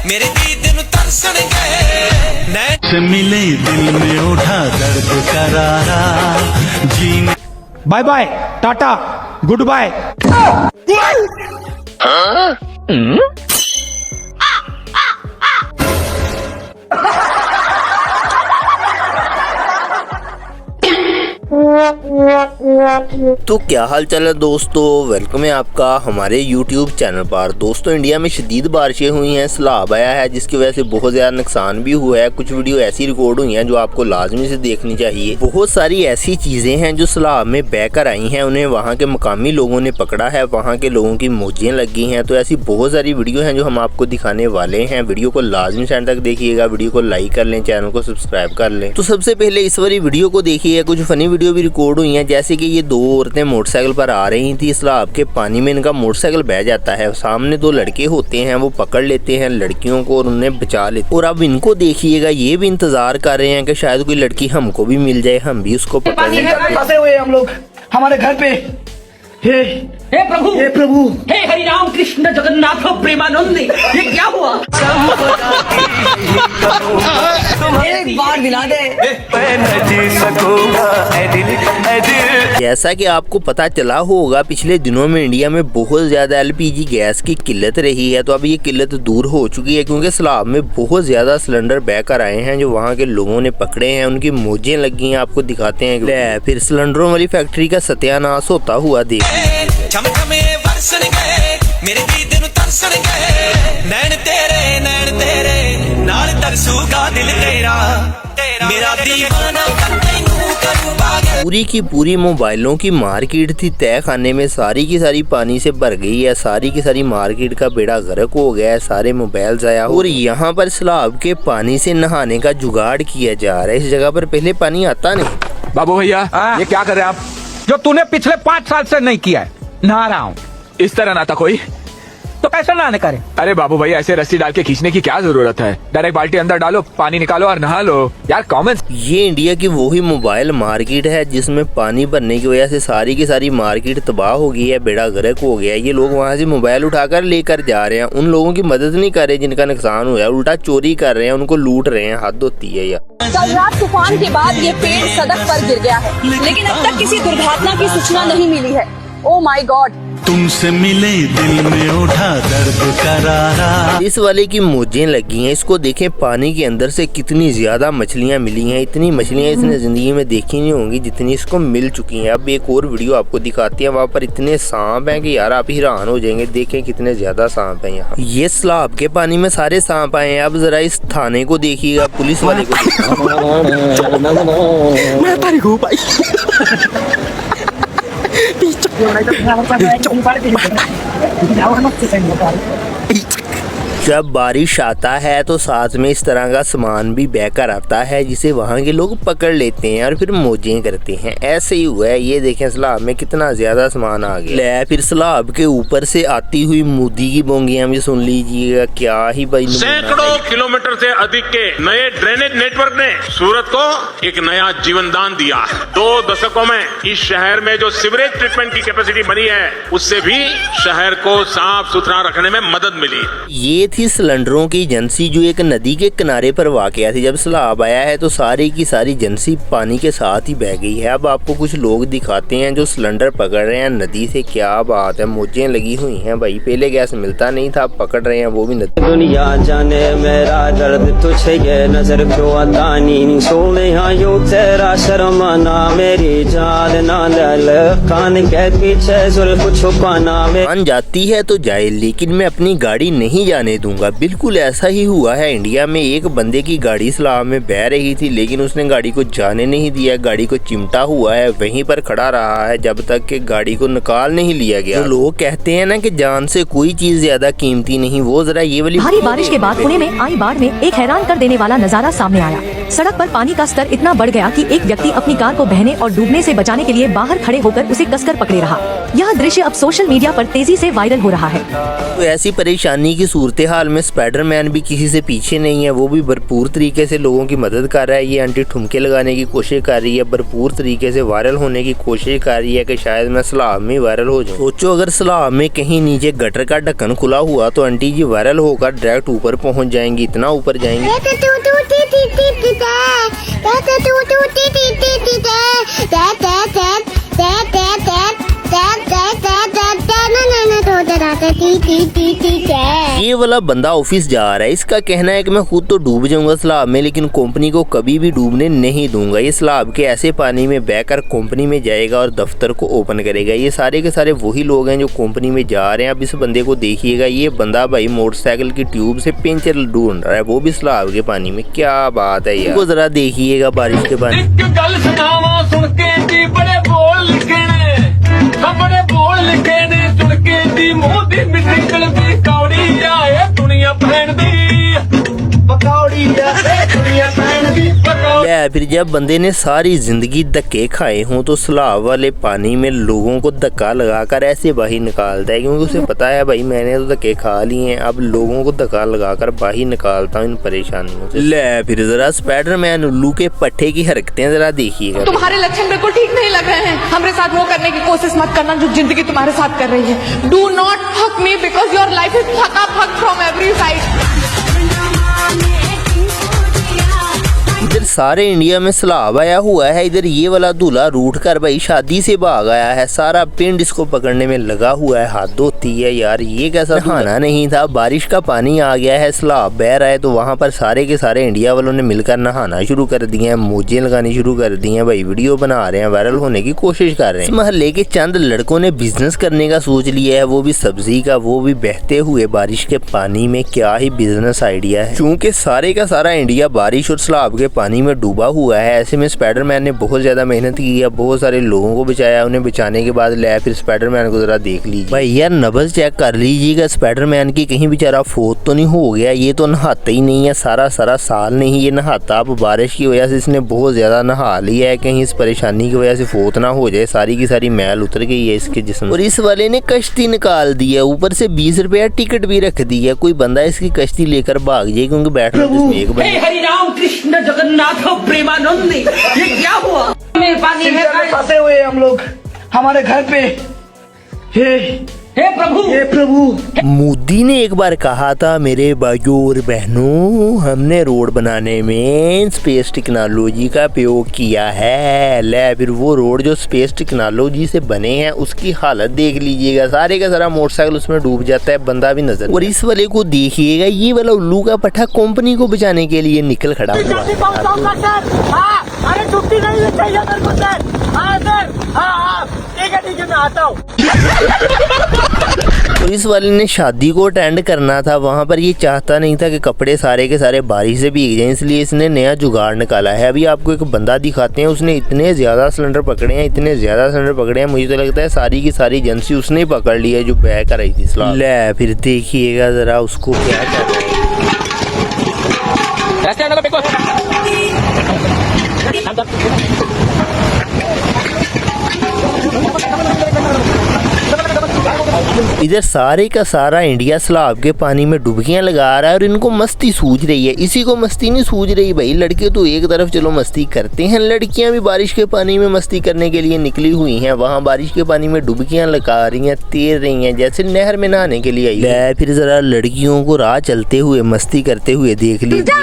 मेरे दीद नु तरसणगे से मिले दिल में उठा दर्द करारा जीने। Bye bye tata goodbye. तो क्या हाल चाल है दोस्तों, वेलकम है आपका हमारे YouTube चैनल पर। दोस्तों इंडिया में शदीद बारिशें हुई हैं, सैलाब आया है जिसकी वजह से बहुत ज़्यादा नुकसान भी हुआ है। कुछ वीडियो ऐसी रिकॉर्ड हुई हैं जो आपको लाजमी से देखनी चाहिए। बहुत सारी ऐसी चीज़ें हैं जो सैलाब में बहकर आई हैं, उन्हें वहाँ के मकामी लोगों ने पकड़ा है, वहाँ के लोगों की मौजें लगी हैं। तो ऐसी बहुत सारी वीडियो हैं जो हम आपको दिखाने वाले हैं। वीडियो को लाजमी से एंड तक देखिएगा, वीडियो को लाइक कर लें, चैनल को सब्सक्राइब कर लें। तो सबसे पहले इस वाली वीडियो को देखिए। कुछ फनी वीडियो भी रिकॉर्ड हुई हैं, जैसे कि ये दो औरतें मोटरसाइकिल पर आ रही थी, सैलाब के पानी में इनका मोटरसाइकिल बह जाता है। सामने दो लड़के होते हैं, वो पकड़ लेते हैं लड़कियों को और उन्हें बचा लेते। और अब इनको देखिएगा, ये भी इंतजार कर रहे हैं कि शायद कोई लड़की हमको भी मिल जाए, हम भी उसको पकड़ लें। फंसे हुए हम लोग हमारे घर पे। हे प्रभु, हे प्रभु, हे हरि राम कृष्ण जगन्नाथ प्रेमानंद, ये क्या हुआ? एक बार दिला दे। जैसा कि आपको पता चला होगा, पिछले दिनों में इंडिया में बहुत ज्यादा LPG गैस की किल्लत रही है। तो अब ये किल्लत दूर हो चुकी है, क्योंकि सैलाब में बहुत ज्यादा सिलेंडर बहकर आए हैं जो वहाँ के लोगों ने पकड़े हैं, उनकी मौजें लगी हैं। आपको दिखाते हैं, फिर सिलेंडरों वाली फैक्ट्री का सत्यानाश होता हुआ देख। चमचमे बरसणगे मेरे दीद नु तरसणगे नैन तेरे नाल तरसूगा दिल तेरा मेरा दीवाना कर तैनू करूंगा। पूरी की पूरी मोबाइलों की मार्केट थी तय खाने में, सारी की सारी पानी से भर गई है। सारी की सारी मार्केट का बेड़ा गर्क हो गया है, सारे मोबाइल आया। और यहाँ पर सैलाब के पानी से नहाने का जुगाड़ किया जा रहा है। इस जगह पर पहले पानी आता नहीं। बाबू भैया ये क्या कर रहे हैं आप? जो तूने पिछले 5 साल से नहीं किया है, नहा रहा हूँ। इस तरह नहाता कोई? तो कैसे नहाने करे? अरे बाबू भैया ऐसे रस्सी डाल के खींचने की क्या जरूरत है? डायरेक्ट बाल्टी अंदर डालो, पानी निकालो और नहा लो यार, कॉमन। ये इंडिया की वही मोबाइल मार्केट है जिसमें पानी भरने की वजह से सारी की सारी मार्केट तबाह हो गई है, बेड़ा गर्क हो गया है। ये लोग वहाँ से मोबाइल उठाकर लेकर जा रहे हैं, उन लोगों की मदद नहीं कर रहे जिनका नुकसान हुआ है, उल्टा चोरी कर रहे हैं, उनको लूट रहे हैं। हद होती है यार। कल रात तूफान के बाद ये पेड़ सड़क पर गिर गया है, लेकिन अब तक किसी दुर्घटना की सूचना नहीं मिली है। Oh my God. तुमसे मिले दिल में उठा दर्द करारा। इस वाले की मौजें लगी हैं, इसको देखें पानी के अंदर से कितनी ज्यादा मछलियां मिली हैं। इतनी मछलियां इसने जिंदगी में देखी नहीं होंगी जितनी इसको मिल चुकी हैं। अब एक और वीडियो आपको दिखाते हैं, वहाँ पर इतने सांप हैं कि यार आप हैरान हो जाएंगे। देखें कितने ज्यादा सांप हैं यहाँ। ये सैलाब के पानी में सारे सांप आए हैं। अब जरा इस थाने को देखिएगा, पुलिस वाले को जब बारिश आता है तो साथ में इस तरह का सामान भी बहकर आता है, जिसे वहाँ के लोग पकड़ लेते हैं और फिर मौजें करते हैं। ऐसे ही हुआ है, ये देखें सैलाब में कितना ज्यादा सामान आ गया। फिर सैलाब के ऊपर से आती हुई मोदी की बोंगियां भी सुन लीजिएगा, क्या ही भाई। सैकड़ों किलोमीटर से अधिक के नए ड्रेनेज नेटवर्क ने सूरत को एक नया जीवन दान दिया है। 2 दशकों में इस शहर में जो सीवरेज ट्रीटमेंट की कैपेसिटी बनी है, उससे भी शहर को साफ सुथरा रखने में मदद मिली। ये थी सिलेंडरों की एजेंसी जो एक नदी के किनारे पर वाक़या थी। जब सैलाब आया है तो सारी की सारी एजेंसी पानी के साथ ही बह गई है। अब आपको कुछ लोग दिखाते हैं जो सिलेंडर पकड़ रहे हैं नदी से। क्या बात है, मौजें लगी हुई हैं भाई। पहले गैस मिलता नहीं था, पकड़ रहे हैं वो भी नदी। दुनिया जाने मेरा दर्द तुझे ये नजर क्यों आता नहीं, सोने यो तेरा शर्माना मेरी जान ना लल कान के पीछे जुल्फ छुपाना। मान जाती है तो जाए, लेकिन मैं अपनी गाड़ी नहीं जाने दूंगा। बिल्कुल ऐसा ही हुआ है इंडिया में। एक बंदे की गाड़ी सैलाब में बह रही थी, लेकिन उसने गाड़ी को जाने नहीं दिया, गाड़ी को चिमटा हुआ है, वहीं पर खड़ा रहा है जब तक कि गाड़ी को निकाल नहीं लिया गया। तो लोग कहते हैं ना कि जान से कोई चीज ज्यादा कीमती नहीं। वो जरा ये वाली भारी बारिश के बाद पुणे में आई बाढ़ में एक हैरान कर देने वाला नजारा सामने आया। सड़क पर पानी का स्तर इतना बढ़ गया कि एक व्यक्ति अपनी कार को बहने और डूबने से बचाने के लिए बाहर खड़े होकर उसे कसकर पकड़े रहा। यह दृश्य अब सोशल मीडिया पर तेजी से वायरल हो रहा है। तो ऐसी परेशानी की सूरत फिलहाल में स्पाइडरमैन भी किसी से पीछे नहीं है, वो भी भरपूर तरीके से लोगों की मदद कर रहा है। ये आंटी ठुमके लगाने की कोशिश कर रही है, भरपूर तरीके से वायरल होने की कोशिश कर रही है कि शायद मैं सलाब में वायरल हो जाऊं। सोचो अगर सलाब में कहीं नीचे गटर का ढक्कन खुला हुआ तो आंटी जी वायरल होकर डायरेक्ट ऊपर पहुंच जाएंगी, इतना ऊपर जाएंगी। ये वाला बंदा ऑफिस जा रहा है, इसका कहना है कि मैं खुद तो डूब जाऊंगा सलाब में, लेकिन कंपनी को कभी भी डूबने नहीं दूंगा। ये सलाब के ऐसे पानी में बहकर कंपनी में जाएगा और दफ्तर को ओपन करेगा। ये सारे के सारे वही लोग हैं जो कंपनी में जा रहे हैं। अब इस बंदे को देखिएगा, ये बंदा भाई मोटरसाइकिल की ट्यूब से पेंचर ढूंढ रहा है, वो भी सलाब के पानी में। क्या बात है यार, वो जरा देखिएगा बारिश के पानी। बड़े बोल लिखे ने चुड़के दी मोदी मिट्टी दी कौड़ी आए दुनिया पहन दी पकौड़ी आए दुनिया पहन दी या फिर जब बंदे ने सारी जिंदगी धक्के खाए हों तो सलाब वाले पानी में लोगों को धक्का लगाकर ऐसे बाहर निकालता है, क्योंकि उसे पता है भाई मैंने तो धक्के खा लिए हैं, अब लोगों को धक्का लगाकर बाहर निकालता हूँ इन परेशानियों से। ले फिर जरा स्पाइडरमैन उल्लू के पट्टे की हरकतें जरा देखिएगा। तुम्हारे लक्षण बिल्कुल ठीक नहीं लग रहे हैं। हमारे साथ वो करने की कोशिश मत करना जो जिंदगी तुम्हारे साथ कर रही है। डू नॉट हक me because your life is fuck from every side. इधर सारे इंडिया में सैलाब आया हुआ है, इधर ये वाला दूल्हा रूठ कर भाई शादी से भाग आया है, सारा पिंड इसको पकड़ने में लगा हुआ है। हाथ धोती है यार, ये कैसा नहाना नहीं था, बारिश का पानी आ गया है, सैलाब बह रहा है, तो वहाँ पर सारे के सारे इंडिया वालों ने मिलकर नहाना शुरू कर दिए हैं, मौजें लगानी शुरू कर दी हैं भाई, वीडियो बना रहे हैं, वायरल होने की कोशिश कर रहे हैं। इस मोहल्ले के चंद लड़कों ने बिजनेस करने का सोच लिया है, वो भी सब्जी का, वो भी बहते हुए बारिश के पानी में। क्या ही बिजनेस आइडिया है। क्योंकि सारे का सारा इंडिया बारिश और सैलाब के पानी में डूबा हुआ है, ऐसे में स्पाइडरमैन ने बहुत ज्यादा मेहनत की है, बहुत सारे लोगों को बचाया। उन्हें बचाने के बाद ले फिर स्पाइडरमैन को जरा देख लीजिए भाई यार, नब्ज चेक कर लीजिएगा स्पाइडरमैन की, कहीं बेचारा फोत तो नहीं हो गया। ये तो नहाता ही नहीं है, सारा साल नहीं ये नहाता, अब बारिश की वजह से इसने बहुत ज्यादा नहा लिया है, कहीं इस परेशानी की वजह से फोत ना हो जाए, सारी की सारी मैल उतर गई है इसके जिस्म। और इस वाले ने कश्ती निकाल दी है, ऊपर से 20 रुपया टिकट भी रख दी है, कोई बंदा इसकी कश्ती लेकर भाग जाए, क्योंकि बैठना एक बंदा। हरि राम कृष्ण जगन्नाथ प्रेमानंदी, ये क्या हुआ? पानी में फंसे हुए हम लोग हमारे घर पे। हे प्रभु। मोदी ने एक बार कहा था, मेरे भाइयों और बहनों, हमने रोड बनाने में स्पेस टेक्नोलॉजी का प्रयोग किया है। ले फिर वो रोड जो स्पेस टेक्नोलॉजी से बने हैं उसकी हालत देख लीजिएगा, सारे का सारा मोटरसाइकिल उसमें डूब जाता है, बंदा भी नजर। और इस वाले को देखिएगा, ये वाला उल्लू का पट्टा कंपनी को बचाने के लिए निकल खड़ा हुआ और इस वाले ने शादी को अटेंड करना था, वहाँ पर ये चाहता नहीं था कि कपड़े सारे के सारे बारिश से भीग जाएं, इसलिए इसने नया जुगाड़ निकाला है। अभी आपको एक बंदा दिखाते हैं, उसने इतने ज़्यादा सिलेंडर पकड़े हैं, मुझे तो लगता है सारी की सारी एजेंसी उसने ही पकड़ ली है जो बह कर रही थी। ले फिर देखिएगा जरा उसको क्या कर रहे हैं। इधर सारे का सारा इंडिया सैलाब के पानी में डुबकियां लगा रहा है और इनको मस्ती सूझ रही है। इसी को मस्ती नहीं सूझ रही भाई, लड़के तो एक तरफ चलो मस्ती करते हैं, लड़कियां भी बारिश के पानी में मस्ती करने के लिए निकली हुई हैं, वहां बारिश के पानी में डुबकियां लगा रही हैं, तैर रही हैं, जैसे नहर में नहाने के लिए आई। फिर जरा लड़कियों को राह चलते हुए मस्ती करते हुए देख लीजिए।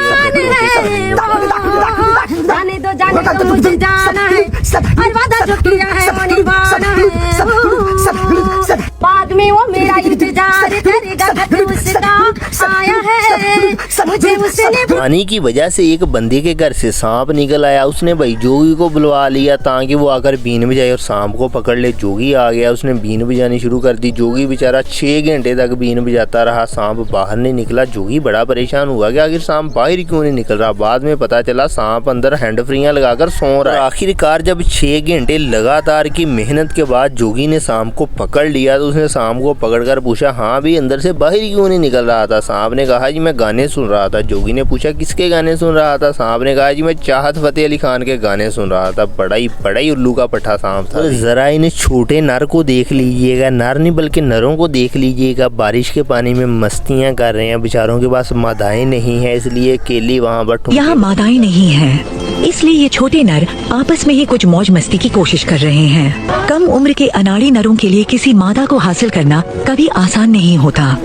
बाद में वो मेरा इंतजार करेगा, उसका आया है, मुझे उसने। पानी की वजह से एक बंदे के घर से सांप निकल आया, उसने भाई जोगी को बुलवा लिया ताकि वो आकर बीन बजाए और सांप को पकड़ ले। जोगी आ गया, उसने बीन बजानी शुरू कर दी। जोगी बेचारा 6 घंटे तक बीन बजाता रहा, सांप बाहर नहीं निकला। जोगी बड़ा परेशान हुआ कि आखिर सांप बाहर क्यों नहीं निकल रहा। बाद में पता चला सांप अंदर हैंड फ्रीयां लगाकर सो रहा है। आखिरकार जब 6 घंटे लगातार की मेहनत के बाद जोगी ने सांप को पकड़ लिया तो उसने सांप को पकड़कर पूछा, हाँ भी अंदर से बाहर क्यों नहीं निकल रहा था। सांप ने कहा जी मैं गाने सुन रहा था। जोगी ने पूछा किसके गाने सुन रहा था? सांप ने कहा जी मैं चाहत फतेह अली खान के गाने सुन रहा था। बड़ा ही उल्लू का पट्टा सांप था। जरा इन छोटे नर को देख लीजिएगा, नर नहीं बल्कि नरों को देख लीजिएगा, बारिश के पानी में मस्तियां कर रहे हैं। बेचारों के पास मादाएं नहीं है, इसलिए केली वहाँ पर यहाँ मादाएं नहीं है, इसलिए ये छोटे नर आपस में ही कुछ मौज मस्ती की कोशिश कर रहे हैं। कम उम्र के अनाड़ी नरों के लिए किसी मादा को हासिल करना कभी आसान नहीं होता।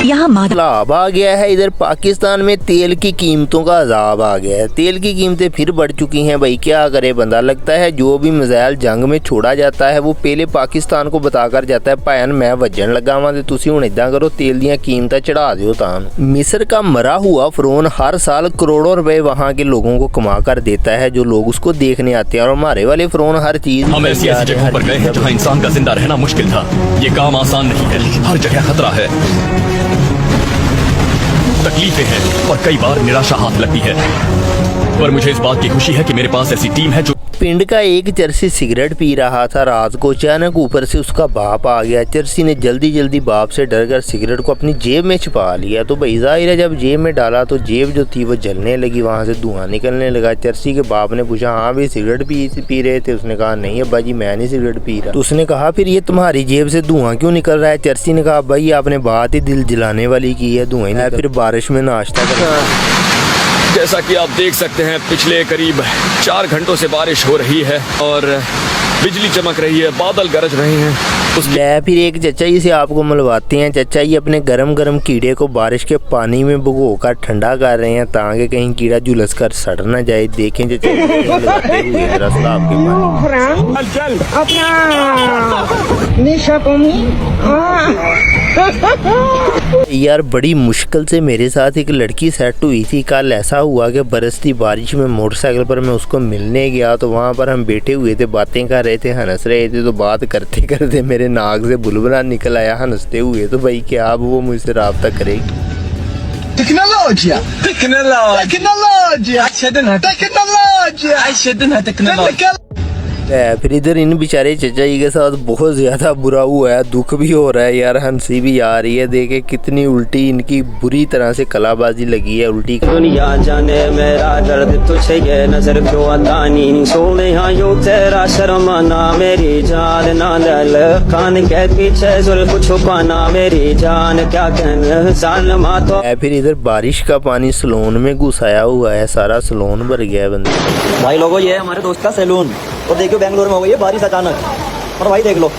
यहाँ अजाब आ गया है। इधर पाकिस्तान में तेल की कीमतों का अजाब आ गया है। तेल की कीमतें फिर बढ़ चुकी हैं। भाई क्या करे बंदा, लगता है जो भी मिसाइल जंग में छोड़ा जाता है वो पहले पाकिस्तान को बताकर जाता है भैन मैं वजन लगावा ते तुसी हुण इदां करो तेल दियां कीमतां चढ़ा दियो तां। मिस्र का मरा हुआ फ़िरौन हर साल करोड़ों रुपए वहाँ के लोगों को कमा कर देता है जो लोग उसको देखने आते हैं। और हमारे वाले फ़िरौन हर चीज हम ऐसी जगहों पर गए हैं जहाँ इंसान का जिंदा रहना मुश्किल था। ये काम आसान नहीं है, हर जगह खतरा है, तकलीफें हैं और कई बार निराशा हाथ लगती है। पर मुझे इस बात की खुशी है कि मेरे पास ऐसी टीम है जो पिंड का एक चरसी सिगरेट पी रहा था। रात को अचानक ऊपर से उसका बाप आ गया। चरसी ने जल्दी बाप से डरकर सिगरेट को अपनी जेब में छिपा लिया। तो भाई जाहिर है जब जेब में डाला तो जेब जो थी वो जलने लगी, वहाँ से धुआं निकलने लगा। चरसी के बाप ने पूछा हाँ भी सिगरेट पी रहे थे? उसने कहा नहीं अब्बा जी मैं नहीं सिगरेट पी रहा। तो उसने कहा फिर ये तुम्हारी जेब से धुआं क्यों निकल रहा है? चरसी ने कहा भाई आपने बात ही दिल जलाने वाली की है, धुआं ही। फिर बारिश में नाश्ता कर जैसा कि आप देख सकते हैं पिछले करीब 4 घंटों से बारिश हो रही है और बिजली चमक रही है, बादल गरज रहे हैं। फिर एक चचा जी से आपको मिलवाते हैं। चचा जी अपने गरम कीड़े को बारिश के पानी में भिगो कर ठंडा कर रहे हैं ताकि कहीं कीड़ा झुलस कर सड़ न जाए। देखें चचा यार बड़ी मुश्किल से मेरे साथ एक लड़की सेट हुई थी। कल ऐसा हुआ कि बरसती बारिश में मोटरसाइकिल पर मैं उसको मिलने गया तो वहाँ पर हम बैठे हुए थे, बातें कर रहे थे, हंस रहे थे। तो बात करते करते मेरे नाक से बुलबुला निकल आया हंसते हुए। तो भाई क्या अब वो मुझसे राब्ता करेगी? फिर इधर इन बेचारे चचा जी के साथ बहुत ज्यादा बुरा हुआ है, दुख भी हो रहा है यार, हंसी भी आ रही है। देखे कितनी उल्टी इनकी बुरी तरह से कलाबाजी लगी है। उल्टी दुनिया जाने मेरा दर्द तुझे ये नजर क्यों आता नहीं, सोने यहाँ यूं तेरा शर्माना मेरी जान ना लल कान के पीछे जुल्फ छुपाना मेरी जान क्या कहने सालमा। तो फिर इधर बारिश का पानी सैलून में घुसाया हुआ है, सारा सैलून भर गया है बंदे। भाई लोगों ये है हमारे दोस्त का सैलून और देखियो बेंगलोर में हो गई है बारिश अचानक और भाई देख लो